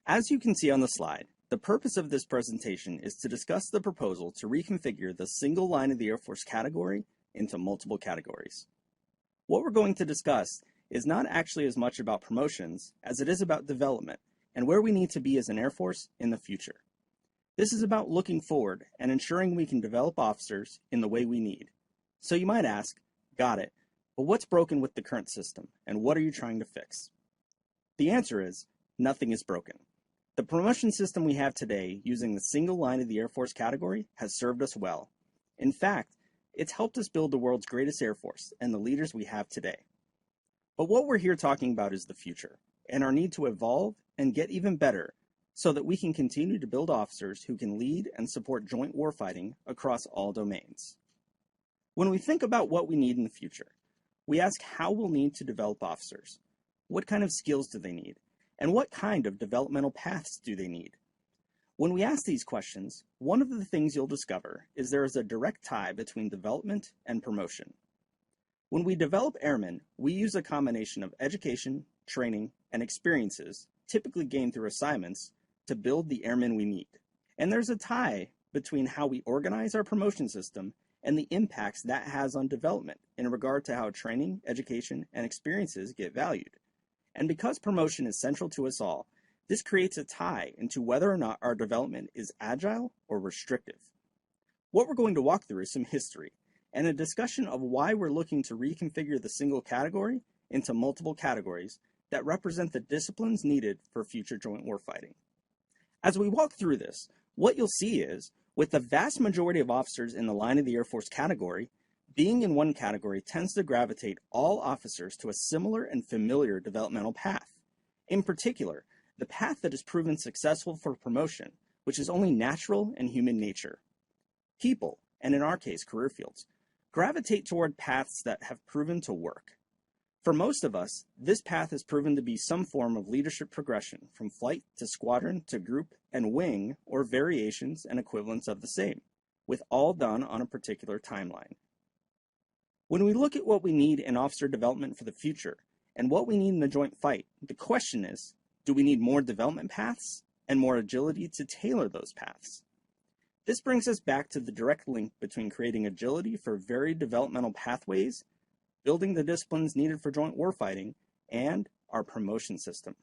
As you can see on the slide, the purpose of this presentation is to discuss the proposal to reconfigure the single line of the Air Force category into multiple categories. What we're going to discuss is not actually as much about promotions as it is about development and where we need to be as an Air Force in the future. This is about looking forward and ensuring we can develop officers in the way we need. So you might ask, got it, but what's broken with the current system and what are you trying to fix? The answer is, nothing is broken. The promotion system we have today using the single line of the Air Force category has served us well. In fact, it's helped us build the world's greatest Air Force and the leaders we have today. But what we're here talking about is the future and our need to evolve and get even better so that we can continue to build officers who can lead and support joint warfighting across all domains. When we think about what we need in the future, we ask how we'll need to develop officers. What kind of skills do they need? And what kind of developmental paths do they need? When we ask these questions, one of the things you'll discover is there is a direct tie between development and promotion. When we develop airmen, we use a combination of education, training, and experiences, typically gained through assignments, to build the airmen we need. And there's a tie between how we organize our promotion system and the impacts that has on development in regard to how training, education, and experiences get valued. And because promotion is central to us all, this creates a tie into whether or not our development is agile or restrictive. What we're going to walk through is some history and a discussion of why we're looking to reconfigure the single category into multiple categories that represent the disciplines needed for future joint warfighting. As we walk through this, what you'll see is, with the vast majority of officers in the line of the Air Force category, being in one category tends to gravitate all officers to a similar and familiar developmental path. In particular, the path that has proven successful for promotion, which is only natural and human nature. People, and in our case career fields, gravitate toward paths that have proven to work. For most of us, this path has proven to be some form of leadership progression from flight to squadron to group and wing, or variations and equivalents of the same, with all done on a particular timeline. When we look at what we need in officer development for the future and what we need in the joint fight, the question is, do we need more development paths and more agility to tailor those paths? This brings us back to the direct link between creating agility for varied developmental pathways, building the disciplines needed for joint warfighting, and our promotion system.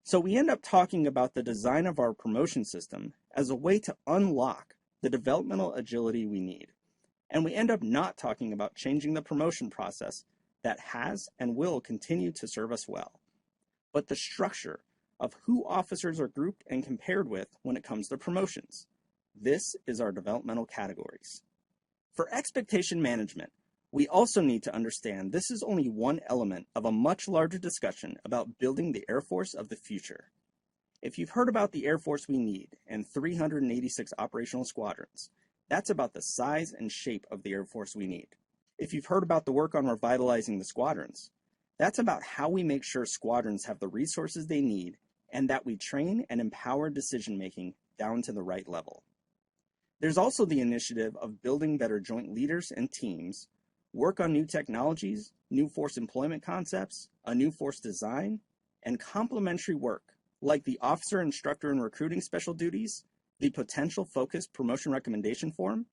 So we end up talking about the design of our promotion system as a way to unlock the developmental agility we need. And we end up not talking about changing the promotion process that has and will continue to serve us well, but the structure of who officers are grouped and compared with when it comes to promotions. This is our developmental categories. For expectation management, we also need to understand this is only one element of a much larger discussion about building the Air Force of the future. If you've heard about the Air Force we need and 386 operational squadrons, that's about the size and shape of the Air Force we need. If you've heard about the work on revitalizing the squadrons, that's about how we make sure squadrons have the resources they need and that we train and empower decision-making down to the right level. There's also the initiative of building better joint leaders and teams, work on new technologies, new force employment concepts, a new force design, and complementary work like the Officer Instructor and Recruiting Special Duties, the Potential Focused Promotion Recommendation Form,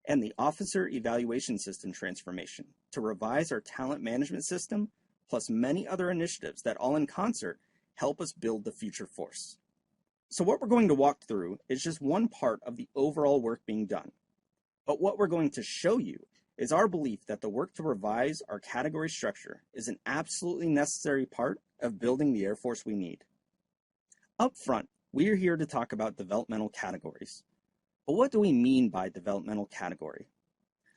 and the Officer Evaluation System transformation to revise our talent management system, plus many other initiatives that all in concert help us build the future force. So what we're going to walk through is just one part of the overall work being done. But what we're going to show you is our belief that the work to revise our category structure is an absolutely necessary part of building the Air Force we need. Up front, we are here to talk about developmental categories. But what do we mean by developmental category?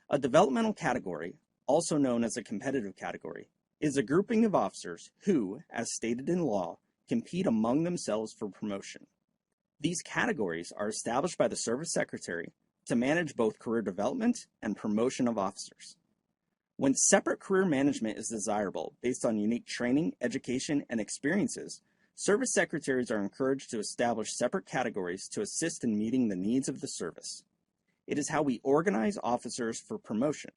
A developmental category, also known as a competitive category, is a grouping of officers who, as stated in law, compete among themselves for promotion. These categories are established by the Service Secretary to manage both career development and promotion of officers. When separate career management is desirable based on unique training, education, and experiences, Service Secretaries are encouraged to establish separate categories to assist in meeting the needs of the service. It is how we organize officers for promotion.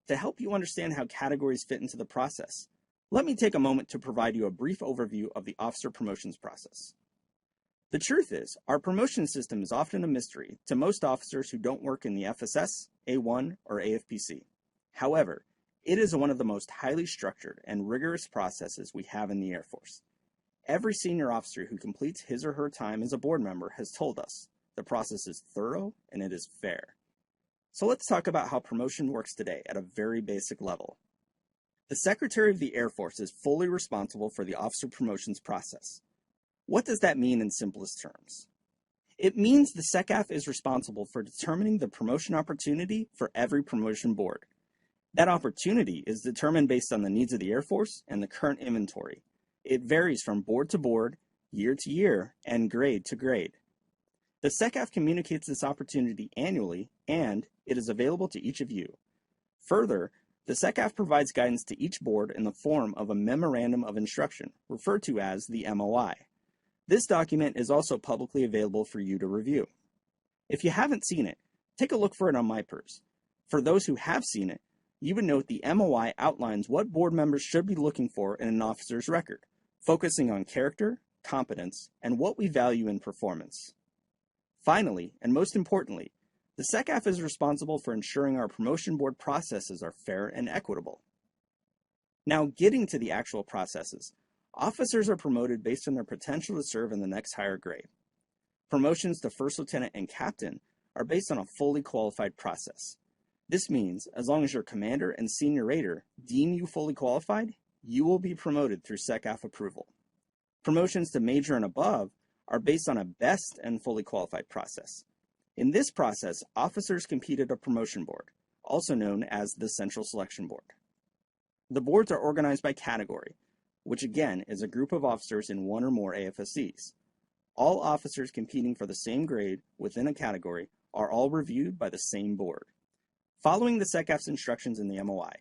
To help you understand how categories fit into the process, let me take a moment to provide you a brief overview of the officer promotions process. The truth is, our promotion system is often a mystery to most officers who don't work in the FSS, A1, or AFPC. However, it is one of the most highly structured and rigorous processes we have in the Air Force. Every senior officer who completes his or her time as a board member has told us the process is thorough and it is fair. So let's talk about how promotion works today at a very basic level. The Secretary of the Air Force is fully responsible for the officer promotions process. What does that mean in simplest terms? It means the SecAF is responsible for determining the promotion opportunity for every promotion board. That opportunity is determined based on the needs of the Air Force and the current inventory. It varies from board to board, year to year, and grade to grade. The SecAF communicates this opportunity annually, and it is available to each of you. Further, the SecAF provides guidance to each board in the form of a Memorandum of Instruction, referred to as the MOI. This document is also publicly available for you to review. If you haven't seen it, take a look for it on MyPers. For those who have seen it, you would note the MOI outlines what board members should be looking for in an officer's record, focusing on character, competence, and what we value in performance. Finally, and most importantly, the SecAF is responsible for ensuring our promotion board processes are fair and equitable. Now, getting to the actual processes, officers are promoted based on their potential to serve in the next higher grade. Promotions to first lieutenant and captain are based on a fully qualified process. This means, as long as your commander and senior rater deem you fully qualified, you will be promoted through SecAF approval. Promotions to major and above are based on a best and fully qualified process. In this process, officers compete at a promotion board, also known as the Central Selection Board. The boards are organized by category, which again is a group of officers in one or more AFSCs. All officers competing for the same grade within a category are all reviewed by the same board. Following the SecAF's instructions in the MOI,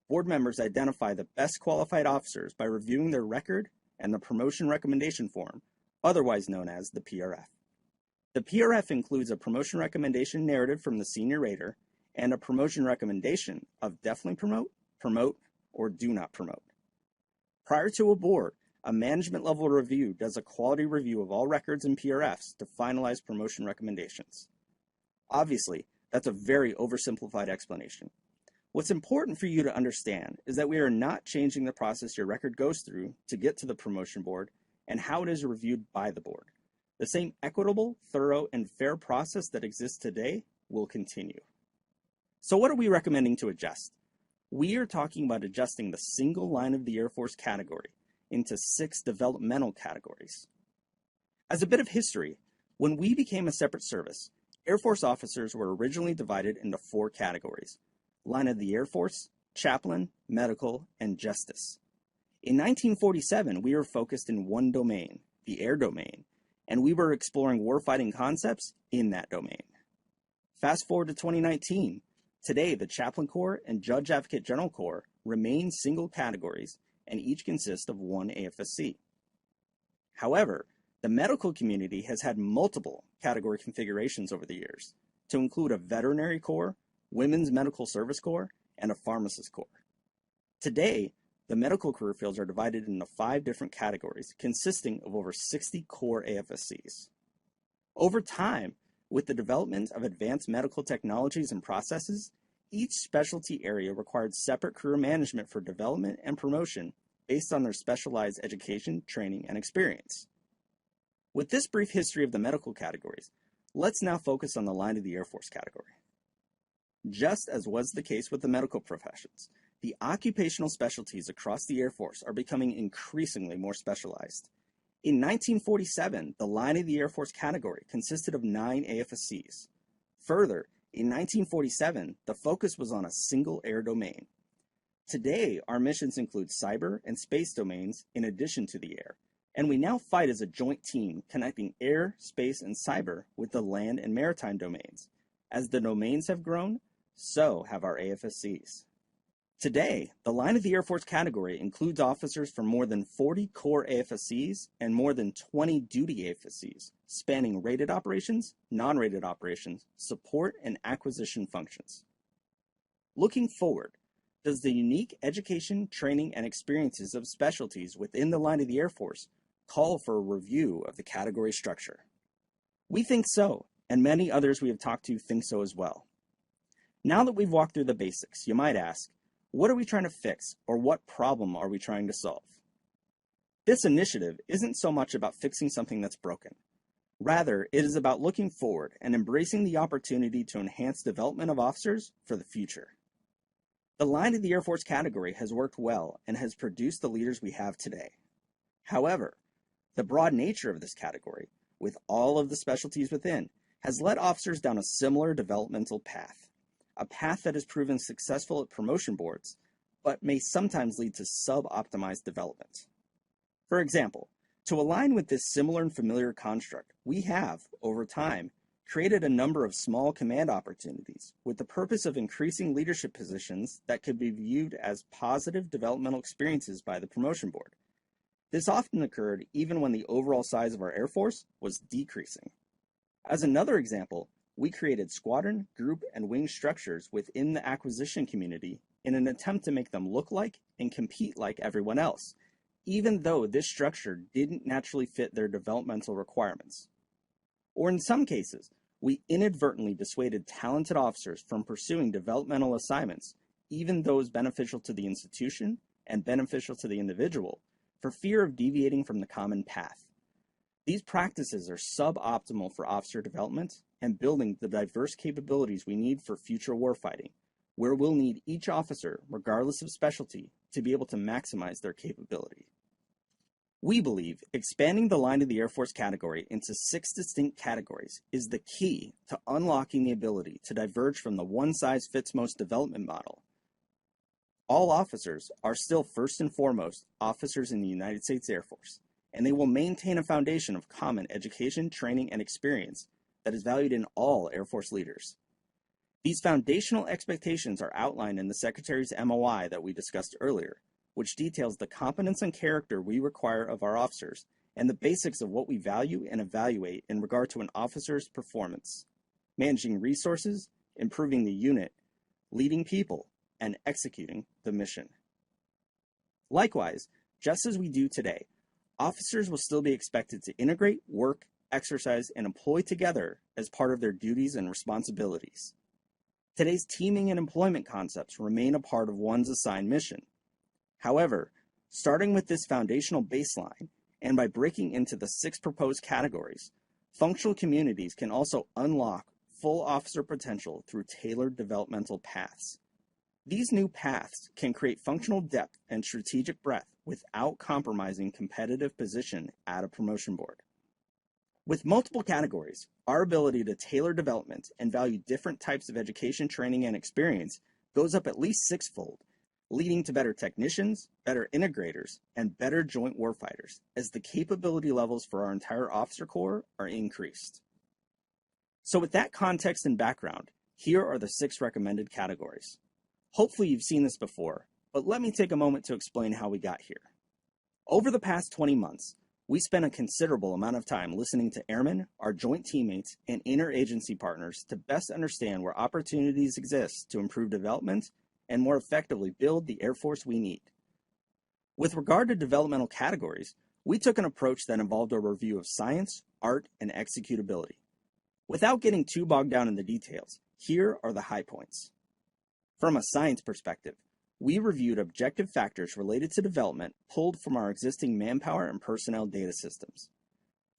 board members identify the best qualified officers by reviewing their record and the promotion recommendation form, otherwise known as the PRF. The PRF includes a promotion recommendation narrative from the senior rater and a promotion recommendation of definitely promote, or do not promote. Prior to a board, a management level review does a quality review of all records and PRFs to finalize promotion recommendations. Obviously, that's a very oversimplified explanation. What's important for you to understand is that we are not changing the process your record goes through to get to the promotion board and how it is reviewed by the board. The same equitable, thorough, and fair process that exists today will continue. So what are we recommending to adjust? We are talking about adjusting the single line of the Air Force category into 6 developmental categories. As a bit of history, when we became a separate service, Air Force officers were originally divided into 4 categories: Line of the Air Force, Chaplain, Medical, and Justice. In 1947, we were focused in one domain, the air domain, and we were exploring warfighting concepts in that domain. Fast forward to 2019. Today, the Chaplain Corps and Judge Advocate General Corps remain single categories, and each consist of one AFSC. However, the medical community has had multiple category configurations over the years, to include a Veterinary Corps, Women's Medical Service Corps, and a Pharmacist Corps. Today, the medical career fields are divided into 5 different categories, consisting of over 60 core AFSCs. Over time, with the development of advanced medical technologies and processes, each specialty area required separate career management for development and promotion based on their specialized education, training, and experience. With this brief history of the medical categories, let's now focus on the Line of the Air Force category. Just as was the case with the medical professions, the occupational specialties across the Air Force are becoming increasingly more specialized. In 1947, the Line of the Air Force category consisted of 9 AFSCs. Further, in 1947, the focus was on a single air domain. Today, our missions include cyber and space domains in addition to the air, and we now fight as a joint team connecting air, space, and cyber with the land and maritime domains. As the domains have grown, so have our AFSCs. Today, the Line of the Air Force category includes officers from more than 40 core AFSCs and more than 20 duty AFSCs, spanning rated operations, non-rated operations, support, and acquisition functions. Looking forward, does the unique education, training, and experiences of specialties within the Line of the Air Force call for a review of the category structure. We think so, and many others we have talked to think so as well. Now that we've walked through the basics, you might ask, what are we trying to fix, or what problem are we trying to solve? This initiative isn't so much about fixing something that's broken. Rather, it is about looking forward and embracing the opportunity to enhance development of officers for the future. The line of the Air Force category has worked well and has produced the leaders we have today. However, the broad nature of this category, with all of the specialties within, has led officers down a similar developmental path, a path that has proven successful at promotion boards, but may sometimes lead to sub-optimized development. For example, to align with this similar and familiar construct, we have, over time, created a number of small command opportunities with the purpose of increasing leadership positions that could be viewed as positive developmental experiences by the promotion board. This often occurred even when the overall size of our Air Force was decreasing. As another example, we created squadron, group, and wing structures within the acquisition community in an attempt to make them look like and compete like everyone else, even though this structure didn't naturally fit their developmental requirements. Or in some cases, we inadvertently dissuaded talented officers from pursuing developmental assignments, even those beneficial to the institution and beneficial to the individual, for fear of deviating from the common path. These practices are suboptimal for officer development and building the diverse capabilities we need for future warfighting, where we'll need each officer, regardless of specialty, to be able to maximize their capability. We believe expanding the line of the Air Force category into 6 distinct categories is the key to unlocking the ability to diverge from the one-size-fits-most development model. All officers are still first and foremost officers in the United States Air Force, and they will maintain a foundation of common education, training, and experience that is valued in all Air Force leaders. These foundational expectations are outlined in the Secretary's MOI that we discussed earlier, which details the competence and character we require of our officers and the basics of what we value and evaluate in regard to an officer's performance, managing resources, improving the unit, leading people, and executing the mission. Likewise, just as we do today, officers will still be expected to integrate, work, exercise, and employ together as part of their duties and responsibilities. Today's teaming and employment concepts remain a part of one's assigned mission. However, starting with this foundational baseline, and by breaking into the 6 proposed categories, functional communities can also unlock full officer potential through tailored developmental paths. These new paths can create functional depth and strategic breadth without compromising competitive position at a promotion board. With multiple categories, our ability to tailor development and value different types of education, training, and experience goes up at least 6-fold, leading to better technicians, better integrators, and better joint warfighters as the capability levels for our entire officer corps are increased. So with that context and background, here are the 6 recommended categories. Hopefully you've seen this before, but let me take a moment to explain how we got here. Over the past 20 months, we spent a considerable amount of time listening to airmen, our joint teammates, and interagency partners to best understand where opportunities exist to improve development and more effectively build the Air Force we need. With regard to developmental categories, we took an approach that involved a review of science, art, and executability. Without getting too bogged down in the details, here are the high points. From a science perspective, we reviewed objective factors related to development pulled from our existing manpower and personnel data systems.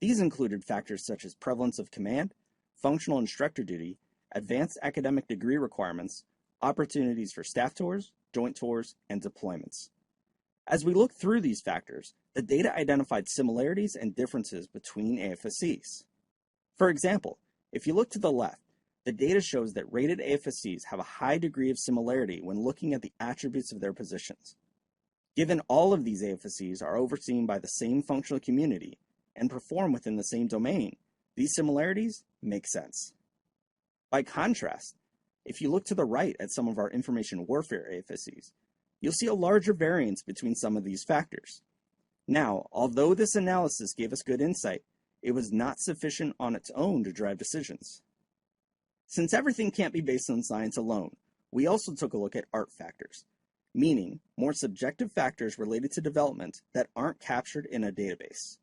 These included factors such as prevalence of command, functional instructor duty, advanced academic degree requirements, opportunities for staff tours, joint tours, and deployments. As we looked through these factors, the data identified similarities and differences between AFSCs. For example, if you look to the left, the data shows that rated AFSCs have a high degree of similarity when looking at the attributes of their positions. Given all of these AFSCs are overseen by the same functional community and perform within the same domain, these similarities make sense. By contrast, if you look to the right at some of our information warfare AFSCs, you'll see a larger variance between some of these factors. Now, although this analysis gave us good insight, it was not sufficient on its own to drive decisions. Since everything can't be based on science alone, we also took a look at art factors, meaning more subjective factors related to development that aren't captured in a database.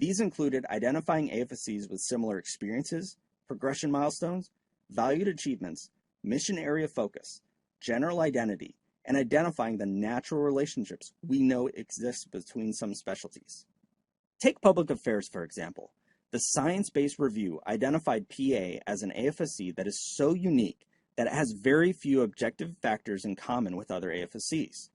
These included identifying AFSCs with similar experiences, progression milestones, valued achievements, mission area focus, general identity, and identifying the natural relationships we know exist between some specialties. Take public affairs, for example. The science-based review identified PA as an AFSC that is so unique that it has very few objective factors in common with other AFSCs.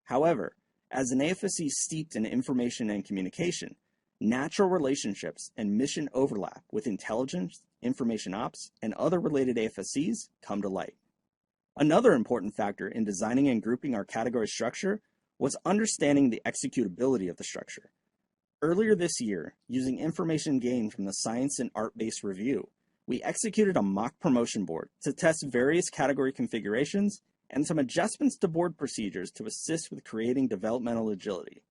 However, as an AFSC steeped in information and communication, natural relationships and mission overlap with intelligence, information ops, and other related AFSCs come to light. Another important factor in designing and grouping our category structure was understanding the executability of the structure. Earlier this year, using information gained from the science and art-based review, we executed a mock promotion board to test various category configurations and some adjustments to board procedures to assist with creating developmental agility.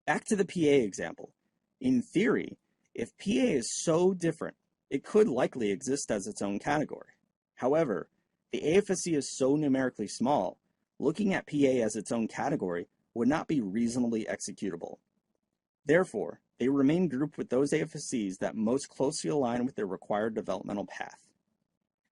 Back to the PA example. In theory, if PA is so different, it could likely exist as its own category. However, the AFSC is so numerically small, looking at PA as its own category would not be reasonably executable. Therefore, they remain grouped with those AFSCs that most closely align with their required developmental path.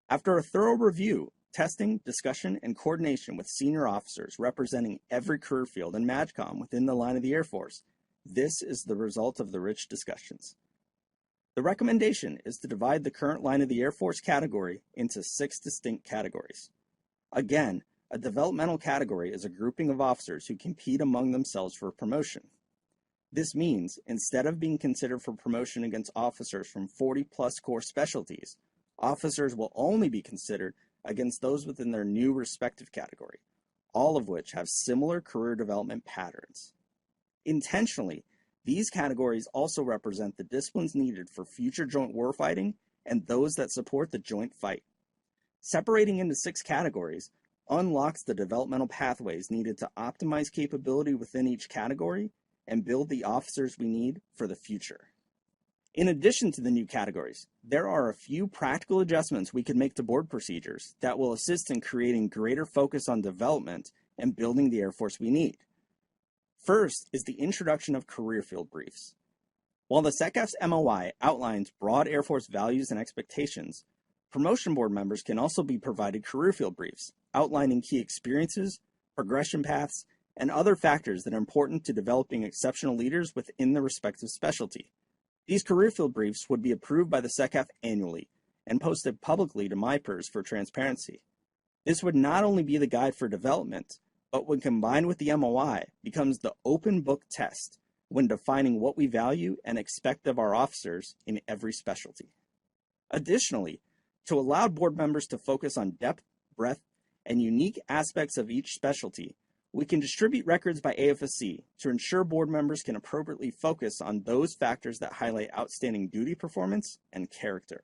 After a thorough review, testing, discussion, and coordination with senior officers representing every career field and MAGCOM within the line of the Air Force, this is the result of the rich discussions. The recommendation is to divide the current line of the Air Force category into 6 distinct categories. Again, a developmental category is a grouping of officers who compete among themselves for promotion. This means, instead of being considered for promotion against officers from 40-plus core specialties, officers will only be considered against those within their new respective category, all of which have similar career development patterns. Intentionally, these categories also represent the disciplines needed for future joint warfighting and those that support the joint fight. Separating into 6 categories unlocks the developmental pathways needed to optimize capability within each category and build the officers we need for the future. In addition to the new categories, there are a few practical adjustments we could make to board procedures that will assist in creating greater focus on development and building the Air Force we need. First is the introduction of career field briefs. While the SECAF's MOI outlines broad Air Force values and expectations, promotion board members can also be provided career field briefs outlining key experiences, progression paths, and other factors that are important to developing exceptional leaders within the respective specialty. These career field briefs would be approved by the SECAF annually and posted publicly to MyPERS for transparency. This would not only be the guide for development, but when combined with the MOI, becomes the open book test when defining what we value and expect of our officers in every specialty. Additionally, to allow board members to focus on depth, breadth, and unique aspects of each specialty, we can distribute records by AFSC to ensure board members can appropriately focus on those factors that highlight outstanding duty performance and character.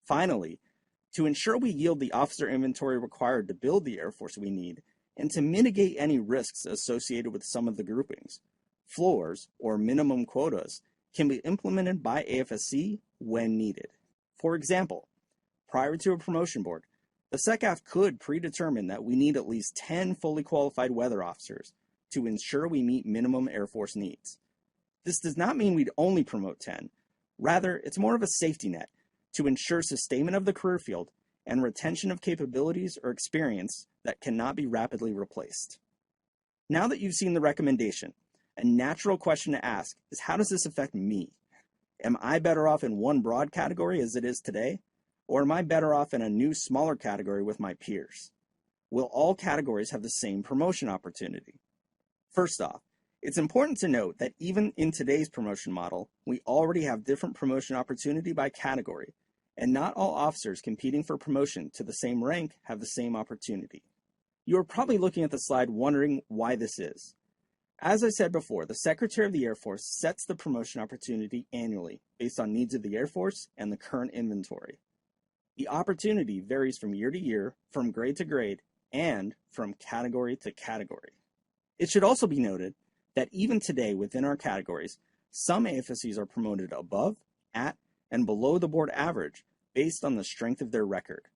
Finally, to ensure we yield the officer inventory required to build the Air Force we need, and to mitigate any risks associated with some of the groupings, floors, or minimum quotas, can be implemented by AFSC when needed. For example, prior to a promotion board, the SECAF could predetermine that we need at least 10 fully qualified weather officers to ensure we meet minimum Air Force needs. This does not mean we'd only promote 10. Rather, it's more of a safety net to ensure sustainment of the career field and retention of capabilities or experience that cannot be rapidly replaced. Now that you've seen the recommendation, a natural question to ask is, how does this affect me? Am I better off in one broad category as it is today? Or am I better off in a new, smaller category with my peers? Will all categories have the same promotion opportunity? First off, it's important to note that even in today's promotion model, we already have different promotion opportunity by category, and not all officers competing for promotion to the same rank have the same opportunity. You are probably looking at the slide wondering why this is. As I said before, the Secretary of the Air Force sets the promotion opportunity annually based on needs of the Air Force and the current inventory. The opportunity varies from year to year, from grade to grade, and from category to category. It should also be noted that even today within our categories, some AFSCs are promoted above, at, and below the board average based on the strength of their record.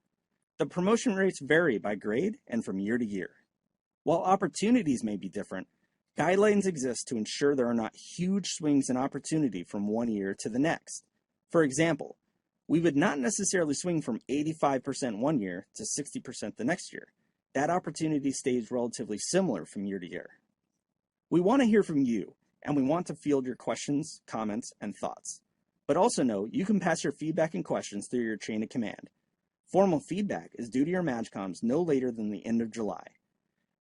The promotion rates vary by grade and from year to year. While opportunities may be different, Guidelines exist to ensure there are not huge swings in opportunity from one year to the next. For example, we would not necessarily swing from 85% one year to 60% the next year. That opportunity stays relatively similar from year to year. We want to hear from you, and we want to field your questions, comments, and thoughts. But also know you can pass your feedback and questions through your chain of command. Formal feedback is due to your MAJCOMs no later than the end of July.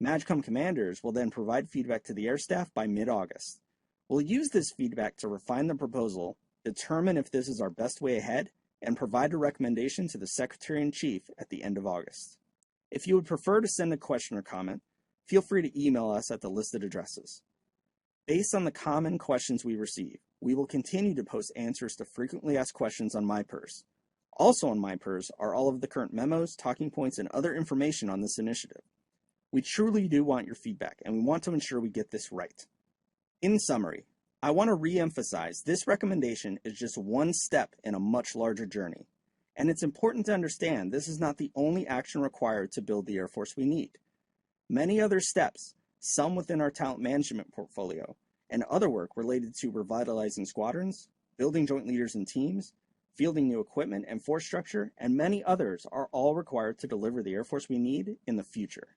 MAJCOM commanders will then provide feedback to the air staff by mid-August. We'll use this feedback to refine the proposal, determine if this is our best way ahead, and provide a recommendation to the Secretary-in-Chief at the end of August. If you would prefer to send a question or comment, feel free to email us at the listed addresses. Based on the common questions we receive, we will continue to post answers to frequently asked questions on MyPERS. Also on MyPERS are all of the current memos, talking points, and other information on this initiative. We truly do want your feedback, and we want to ensure we get this right. In summary, I want to re-emphasize this recommendation is just one step in a much larger journey. And it's important to understand this is not the only action required to build the Air Force we need. Many other steps, some within our talent management portfolio, and other work related to revitalizing squadrons, building joint leaders and teams, fielding new equipment and force structure, and many others are all required to deliver the Air Force we need in the future.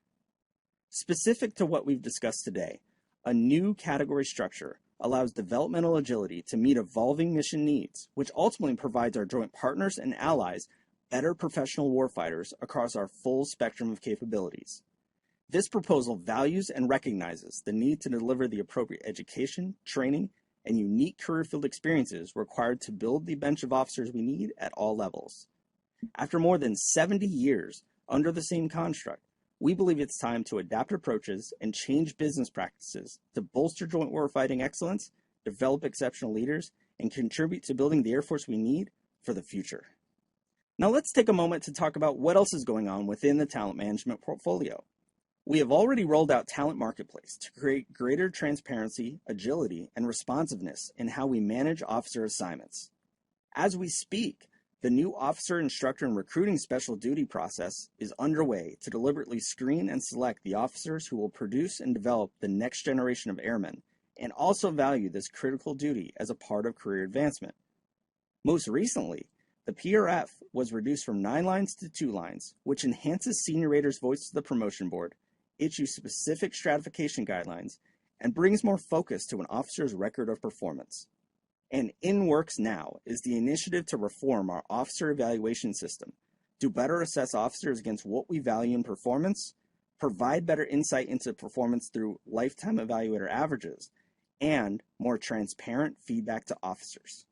Specific to what we've discussed today, a new category structure allows developmental agility to meet evolving mission needs, which ultimately provides our joint partners and allies better professional warfighters across our full spectrum of capabilities. This proposal values and recognizes the need to deliver the appropriate education, training, and unique career field experiences required to build the bench of officers we need at all levels. After more than 70 years under the same construct, we believe it's time to adapt approaches and change business practices to bolster joint warfighting excellence, develop exceptional leaders, and contribute to building the Air Force we need for the future. Now let's take a moment to talk about what else is going on within the talent management portfolio. We have already rolled out Talent Marketplace to create greater transparency, agility, and responsiveness in how we manage officer assignments. As we speak, the new officer, instructor, and recruiting special duty process is underway to deliberately screen and select the officers who will produce and develop the next generation of airmen, and also value this critical duty as a part of career advancement. Most recently, the PRF was reduced from 9 lines to 2 lines, which enhances senior raters' voice to the promotion board, issues specific stratification guidelines, and brings more focus to an officer's record of performance. And in works now is the initiative to reform our officer evaluation system to better assess officers against what we value in performance, provide better insight into performance through lifetime evaluator averages, and more transparent feedback to officers.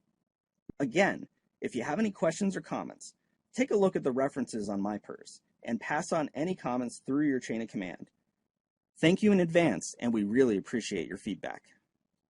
Again, if you have any questions or comments, take a look at the references on MyPERS and pass on any comments through your chain of command. Thank you in advance, and we really appreciate your feedback.